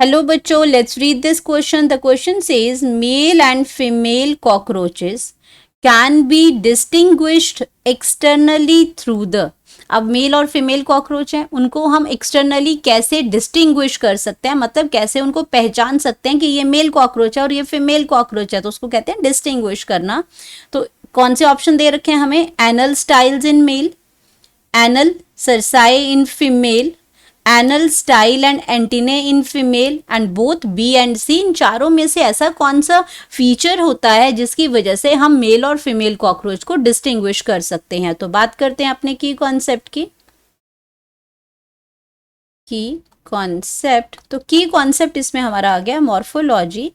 Hello बच्चों, let's read this question. The question says male and female cockroaches can be distinguished externally through the. अब mail और female cockroach हैं, उनको हम externally कैसे distinguish कर सकते हैं, मतलब कैसे उनको पहचान सकते हैं कि ये मेल कॉकरोच है और ये फीमेल कॉकरोच है, तो उसको कहते हैं डिस्टिंग्विश करना. तो कौन से ऑप्शन दे रखे हैं हमें? Anal styles in male, anal cerci in female, anal style and antennae in female and both B and C. इन चारों में से ऐसा कौन सा फीचर होता है जिसकी वजह से हम मेल और फीमेल कॉकरोच को डिस्टिंग्विश कर सकते हैं? तो बात करते हैं अपने की कॉन्सेप्ट की. की कॉन्सेप्ट, तो की कॉन्सेप्ट इसमें हमारा आ गया morphology.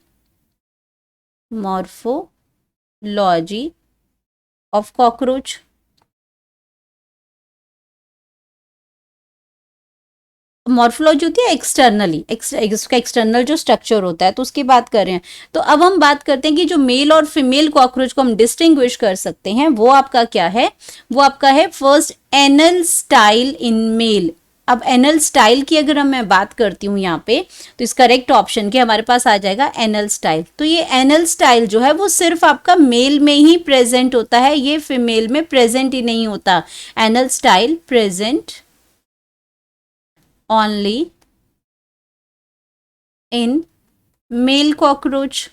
Morphology of cockroach. Morphology होती है एक्सटर्नली, उसका एक्सटर्नल जो स्ट्रक्चर होता है, तो उसकी बात कर रहे हैं. तो अब हम बात करते हैं कि जो मेल और फीमेल कॉकरोच को हम डिस्टिंग्विश कर सकते हैं, वो आपका क्या है? वो आपका है first anal style in mail. अब एनल स्टाइल की अगर मैं बात करती हूँ यहाँ पे, तो इस करेक्ट ऑप्शन के हमारे पास आ जाएगा एनल स्टाइल. तो ये एनल स्टाइल जो है वो सिर्फ आपका मेल में ही प्रेजेंट होता है, ये फीमेल में प्रेजेंट ही नहीं होता. Anal style present only in male cockroach.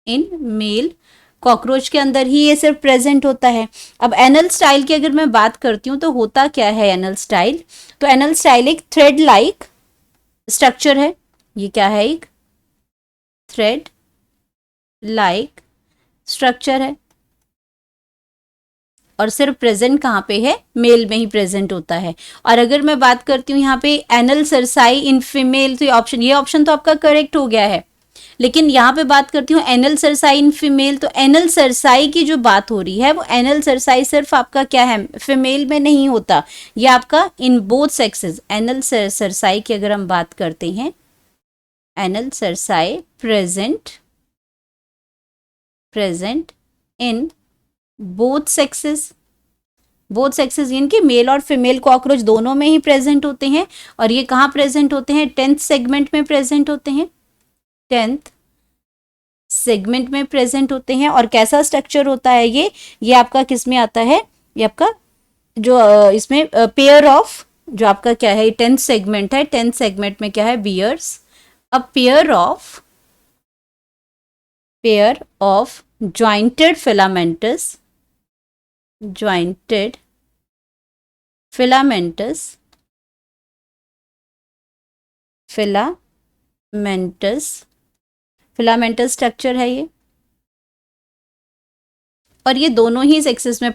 In male cockroach के अंदर ही ये सिर्फ प्रेजेंट होता है. अब एनल स्टाइल की अगर मैं बात करती हूँ तो होता क्या है एनल स्टाइल? तो एनल स्टाइल एक थ्रेड लाइक स्ट्रक्चर है. ये क्या है? एक थ्रेड लाइक स्ट्रक्चर है और सिर्फ प्रेजेंट कहाँ पे है? मेल में ही प्रेजेंट होता है. और अगर मैं बात करती हूँ यहाँ पे एनल सरसाई इन फीमेल, तो ये ऑप्शन तो आपका करेक्ट हो गया है. लेकिन यहाँ पे बात करती हूँ एनल सरसाई इन फीमेल, तो एनल सरसाई की जो बात हो रही है वो एनल सरसाई सिर्फ आपका क्या है? फीमेल में नहीं होता, ये आपका in both sexes. Anal cerci की अगर हम बात करते हैं, anal cerci present in both sexes. Both sexes यानी कि मेल और फीमेल कॉकरोच दोनों में ही प्रेजेंट होते हैं. और ये कहाँ प्रेजेंट होते हैं? 10th सेगमेंट में प्रेजेंट होते हैं. 10th सेगमेंट में प्रेजेंट होते हैं. और कैसा स्ट्रक्चर होता है ये आपका किस में आता है? ये आपका जो इसमें पेयर ऑफ, जो आपका क्या है? 10th सेगमेंट है. 10th सेगमेंट में क्या है? बियर्स. अब pair of jointed filamentous structure है ये. और ये दोनों ही सेक्सेस में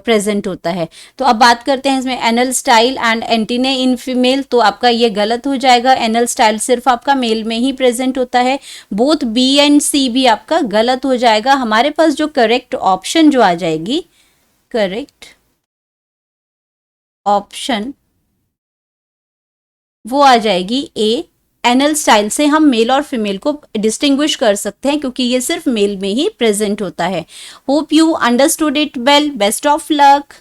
प्रेजेंट होता है. तो अब बात करते हैं इसमें anal style and antennae in female. तो आपका ये गलत हो जाएगा. एनल स्टाइल सिर्फ आपका मेल में ही प्रेजेंट होता है. बोथ बी एंड सी भी आपका गलत हो जाएगा. हमारे पास जो करेक्ट ऑप्शन जो आ जाएगी, करेक्ट ऑप्शन वो आ जाएगी ए. एनल स्टाइल से हम मेल और फीमेल को डिस्टिंग्विश कर सकते हैं क्योंकि ये सिर्फ मेल में ही प्रेजेंट होता है. Hope you understood it well. Best of luck.